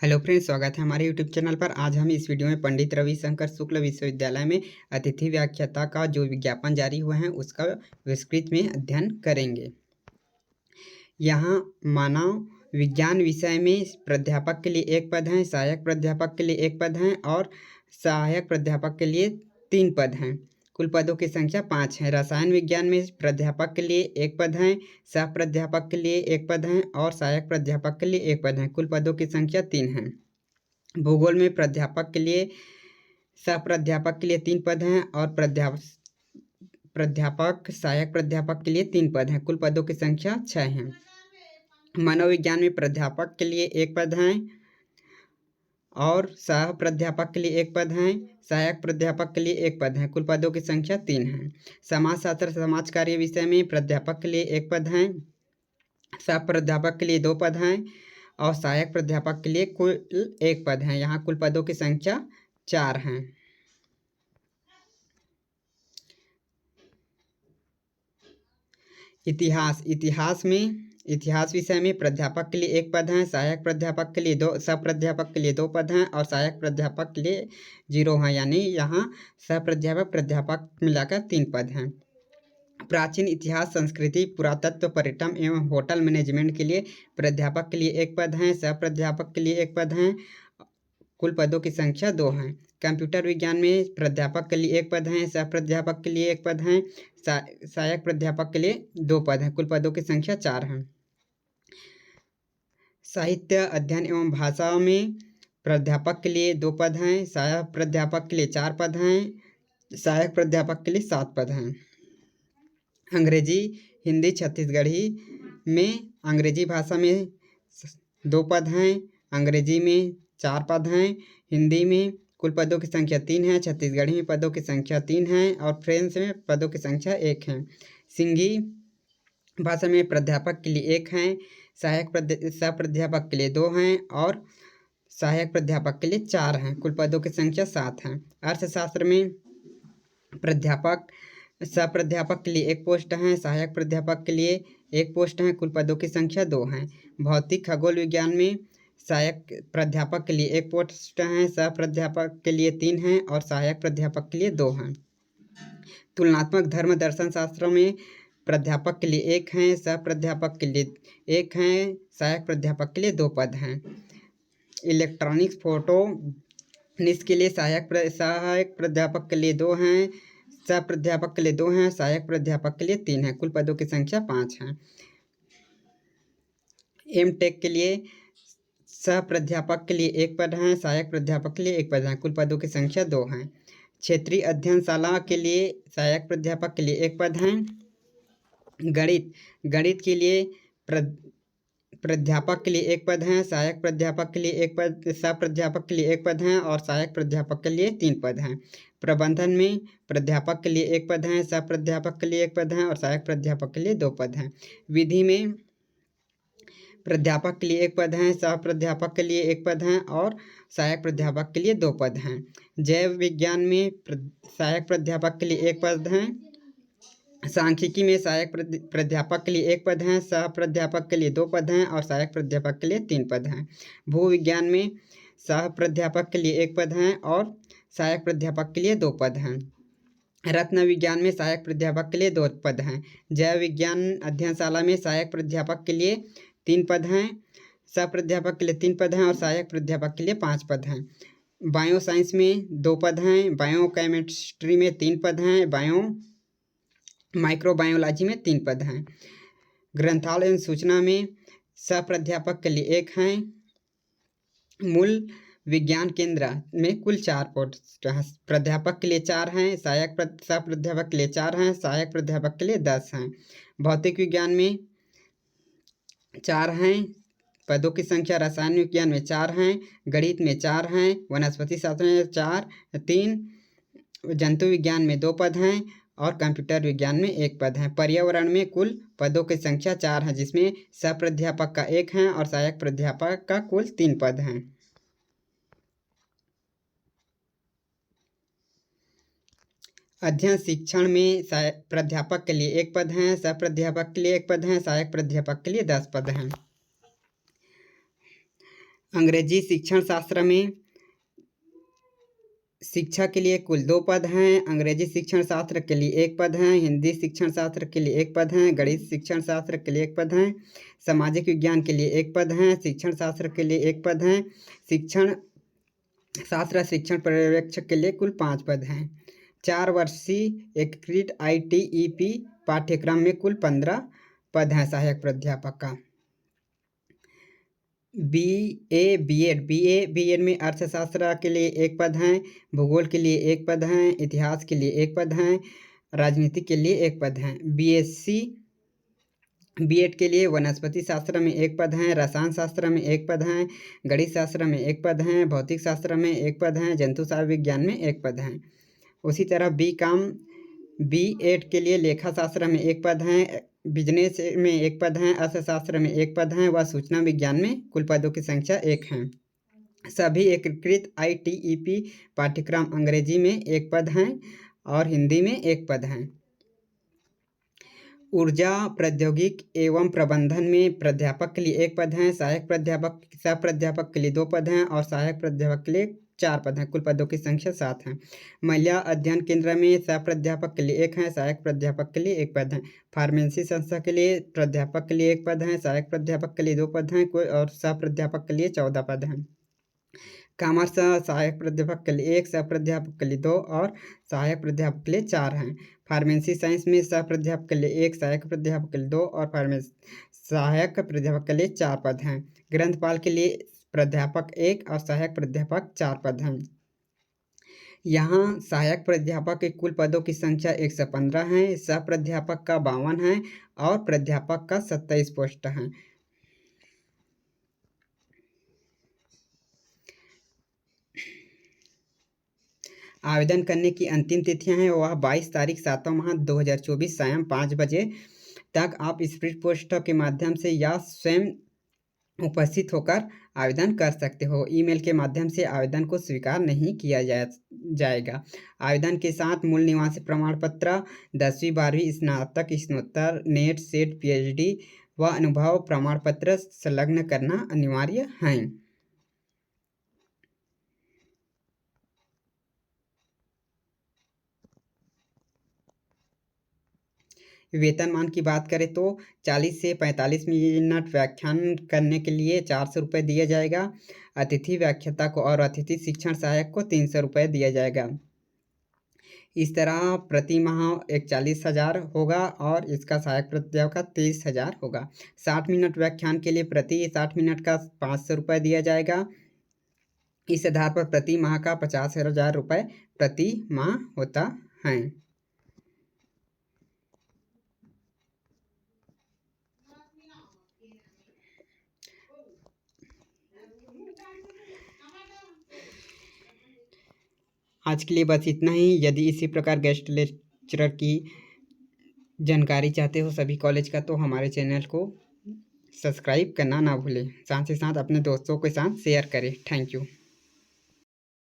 Hello friends, स्वागत है हमारे यूट्यूब चैनल पर। आज हम इस वीडियो में पंडित रविशंकर शुक्ल विश्वविद्यालय में अतिथि व्याख्याता का जो विज्ञापन जारी हुआ है उसका विस्तृत में अध्ययन करेंगे। यहाँ मानव विज्ञान विषय में प्राध्यापक के लिए एक पद हैं, सहायक प्राध्यापक के लिए एक पद हैं और सहायक प्राध्यापक के लिए 3 पद हैं। कुल पदों की संख्या 5 है। रसायन विज्ञान में प्राध्यापक के लिए एक पद हैं, सह प्राध्यापक के लिए एक पद हैं और सहायक प्राध्यापक के लिए एक पद हैं। कुल पदों की संख्या 3 है। भूगोल में प्राध्यापक के लिए, सह प्राध्यापक के लिए 3 पद हैं और प्राध्यापक सहायक प्राध्यापक के लिए 3 पद हैं। कुल पदों की संख्या 6 है। मनोविज्ञान में प्राध्यापक के लिए एक पद हैं और सह प्राध्यापक के लिए एक पद हैं, सहायक प्राध्यापक के लिए एक पद हैं। कुल पदों की संख्या 3 है। समाजशास्त्र समाज कार्य विषय में प्राध्यापक के लिए एक पद हैं, सह प्राध्यापक के लिए 2 पद हैं और सहायक प्राध्यापक के लिए कुल 1 पद हैं। यहाँ कुल पदों की संख्या 4 हैं। इतिहास विषय में प्राध्यापक के लिए एक पद हैं, सहायक प्राध्यापक के लिए 2, सह प्राध्यापक के लिए 2 पद हैं और सहायक प्राध्यापक के लिए 0 हैं। यानी यहाँ सह प्राध्यापक मिलाकर 3 पद हैं। प्राचीन इतिहास, संस्कृति, पुरातत्व, पर्यटन एवं होटल मैनेजमेंट के लिए प्राध्यापक के लिए एक पद हैं, सह प्राध्यापक के लिए एक पद हैं। कुल पदों की संख्या 2 हैं। कंप्यूटर विज्ञान में प्राध्यापक के लिए एक पद हैं, सह प्राध्यापक के लिए एक पद हैं, सहायक प्राध्यापक के लिए 2 पद हैं। कुल पदों की संख्या 4 हैं। साहित्य अध्ययन एवं भाषा में प्राध्यापक के लिए 2 पद हैं, सहायक प्राध्यापक के लिए 4 पद हैं, सहायक प्राध्यापक के लिए 7 पद हैं। अंग्रेजी, हिंदी, छत्तीसगढ़ी में अंग्रेजी भाषा में 2 पद हैं, अंग्रेजी में 4 पद हैं, हिंदी में कुल पदों की संख्या 3 है, छत्तीसगढ़ी में पदों की संख्या 3 है और फ्रेंच में पदों की संख्या 1 है। सिंधी भाषा में प्राध्यापक के लिए 1 हैं, सह प्राध्यापक के लिए 2 हैं और सहायक प्राध्यापक के लिए 4 हैं। कुल पदों की संख्या 7 है। अर्थशास्त्र में प्राध्यापक, सह प्राध्यापक के लिए 1 पोस्ट हैं, सहायक प्राध्यापक के लिए 1 पोस्ट हैं। कुल पदों की संख्या 2 हैं। भौतिक खगोल विज्ञान में सहायक प्राध्यापक के लिए 1 पोस्ट हैं, सह प्राध्यापक के लिए 3 हैं और सहायक प्राध्यापक के लिए 2 हैं। तुलनात्मक धर्म दर्शन शास्त्र में प्राध्यापक के लिए 1 हैं, सह प्राध्यापक के लिए 1 हैं, सहायक प्राध्यापक के लिए 2 पद हैं। इलेक्ट्रॉनिक्स फोटोनिक्स के लिए सहायक प्राध्यापक के लिए 2 हैं, सह प्राध्यापक के लिए 2 हैं, सहायक प्राध्यापक के लिए 3 हैं। कुल पदों की संख्या 5 है। एम.टेक के लिए सह प्राध्यापक के लिए 1 पद हैं, सहायक प्राध्यापक के लिए 1 पद हैं। कुल पदों की संख्या 2 हैं। क्षेत्रीय अध्ययनशाला के लिए सहायक प्राध्यापक के लिए 1 पद हैं। गणित के लिए प्राध्यापक के लिए 1 पद हैं, सहायक प्राध्यापक के लिए 1 पद, सह प्राध्यापक के लिए 1 पद हैं और सहायक प्राध्यापक के लिए 3 पद हैं। प्रबंधन में प्राध्यापक के लिए 1 पद हैं, सह प्राध्यापक के लिए 1 पद हैं और सहायक प्राध्यापक के लिए 2 पद हैं। विधि में प्राध्यापक के लिए 1 पद हैं, सह प्राध्यापक के लिए 1 पद हैं और सहायक प्राध्यापक के लिए 2 पद हैं। जैव विज्ञान में सहायक प्राध्यापक के लिए 1 पद हैं, सांख्यिकी में सहायक प्राध्यापक के लिए 1 पद हैं, सह प्राध्यापक के लिए 2 पद हैं और सहायक प्राध्यापक के लिए 3 पद हैं। भू विज्ञान में सह प्राध्यापक के लिए 1 पद हैं और सहायक प्राध्यापक के लिए 2 पद हैं। रत्न विज्ञान में सहायक प्राध्यापक के लिए 2 पद हैं। जैव विज्ञान अध्ययनशाला में सहायक प्राध्यापक के लिए 3 पद हैं, सह प्राध्यापक के लिए 3 पद हैं और सहायक प्राध्यापक के लिए 5 पद हैं। बायो साइंस में 2 पद हैं, बायो केमिस्ट्री में 3 पद हैं, माइक्रोबायोलॉजी में 3 पद हैं। ग्रंथालय एवं सूचना में सह प्राध्यापक के लिए 1 हैं। मूल विज्ञान केंद्र में कुल 4 पोस्ट हैं, प्राध्यापक के लिए 4 हैं, सह प्राध्यापक के लिए 4 हैं, सहायक प्राध्यापक के लिए 10 हैं। भौतिक विज्ञान में 4 हैं, पदों की संख्या रसायन विज्ञान में 4 हैं, गणित में 4 हैं, वनस्पति शास्त्र में 4, 3, जंतु विज्ञान में 2 पद हैं और कंप्यूटर विज्ञान में 1 पद है। पर्यावरण में कुल पदों की संख्या 4 है, जिसमें सह प्राध्यापक का 1 है और सहायक प्राध्यापक का कुल 3 पद हैं। अध्ययन शिक्षण में प्राध्यापक के लिए 1 पद हैं, सह प्राध्यापक के लिए 1 पद हैं, सहायक प्राध्यापक के लिए 10 पद हैं। अंग्रेजी शिक्षण शास्त्र में शिक्षा के लिए कुल 2 पद हैं। अंग्रेजी शिक्षण शास्त्र के लिए 1 पद हैं। हिंदी शिक्षण शास्त्र के लिए 1 पद हैं। गणित शिक्षण शास्त्र के लिए 1 पद हैं। सामाजिक विज्ञान के लिए 1 पद हैं। शिक्षण शास्त्र के लिए 1 पद हैं। शिक्षण शास्त्र शिक्षण पर्यवेक्षक के लिए कुल 5 पद हैं। 4 वर्षीय एकीकृत ITEP पाठ्यक्रम में कुल 15 पद हैं सहायक प्राध्यापक का। BA में अर्थशास्त्र के लिए 1 पद हैं। भूगोल के लिए 1 पद हैं। इतिहास के लिए 1 पद हैं। राजनीति के लिए 1 पद हैं। B.Ed के लिए वनस्पति शास्त्र में 1 पद हैं। रसायन शास्त्र में 1 पद हैं। गणित शास्त्र में 1 पद हैं। भौतिक शास्त्र में 1 पद हैं। जंतुशास्त्र विज्ञान में 1 पद हैं। उसी तरह B.Ed के लिए लेखा शास्त्र में 1 पद हैं। बिजनेस में 1 पद हैं। अर्थशास्त्र में 1 पद हैं व सूचना विज्ञान में कुल पदों की संख्या 1 है। सभी एकीकृत ITEP पाठ्यक्रम अंग्रेजी में 1 पद हैं और हिंदी में 1 पद हैं। ऊर्जा प्रौद्योगिकी एवं प्रबंधन में प्राध्यापक के लिए 1 पद हैं। सहायक प्राध्यापक सह प्राध्यापक के लिए 2 पद हैं और सहायक प्राध्यापक के लिए 4 पद हैं। कुल पदों की संख्या 7 है। महिला अध्ययन केंद्र में सह प्राध्यापक के लिए 1 है। सहायक प्राध्यापक के लिए 1 पद हैं। फार्मेसी संस्था के लिए प्राध्यापक के लिए 1 पद हैं। सहायक प्राध्यापक के लिए 2 पद हैं और सह प्राध्यापक के लिए 14 पद हैं। कॉमर्स सहायक प्राध्यापक के लिए 1, सह प्राध्यापक के लिए 2 और सहायक प्राध्यापक के लिए 4 हैं। फार्मेसी साइंस में सह प्राध्यापक के लिए 1, सहायक प्राध्यापक के लिए 2 और सहायक प्राध्यापक के लिए 4 पद हैं। ग्रंथपाल के लिए प्राध्यापक 1 और सहायक प्राध्यापक 4 पद हैं। यहाँ सहायक प्राध्यापक के कुल पदों की संख्या 115 है। सह प्राध्यापक का 52 है और प्राध्यापक का 27 पोस्ट हैं। आवेदन करने की अंतिम तिथियां हैं वह 22 तारीख 7वां माह 2024 सायं 5 बजे तक आप स्पीड पोस्ट के माध्यम से या स्वयं उपस्थित होकर आवेदन कर सकते हो। ईमेल के माध्यम से आवेदन को स्वीकार नहीं किया जाएगा। आवेदन के साथ मूल निवासी प्रमाण पत्र, 10वीं 12वीं स्नातक स्नातकोत्तर नेट सेट PhD व अनुभव प्रमाण पत्र संलग्न करना अनिवार्य है। वेतनमान की बात करें तो 40 से 45 मिनट व्याख्यान करने के लिए 400 रुपये दिया जाएगा। अतिथि व्याख्याता को और अतिथि शिक्षण सहायक को 300 रुपये दिया जाएगा। इस तरह प्रति माह 41,000 होगा और इसका सहायक प्राध्यापक का 23,000 होगा। 60 मिनट व्याख्यान के लिए प्रति 60 मिनट का 500 रुपये दिया जाएगा। इस आधार पर प्रति माह का 50,000 रुपये प्रति माह होता है। आज के लिए बस इतना ही। यदि इसी प्रकार गेस्ट लेक्चरर की जानकारी चाहते हो सभी कॉलेज का तो हमारे चैनल को सब्सक्राइब करना ना भूलें। साथ ही साथ अपने दोस्तों के साथ शेयर करें। Thank you.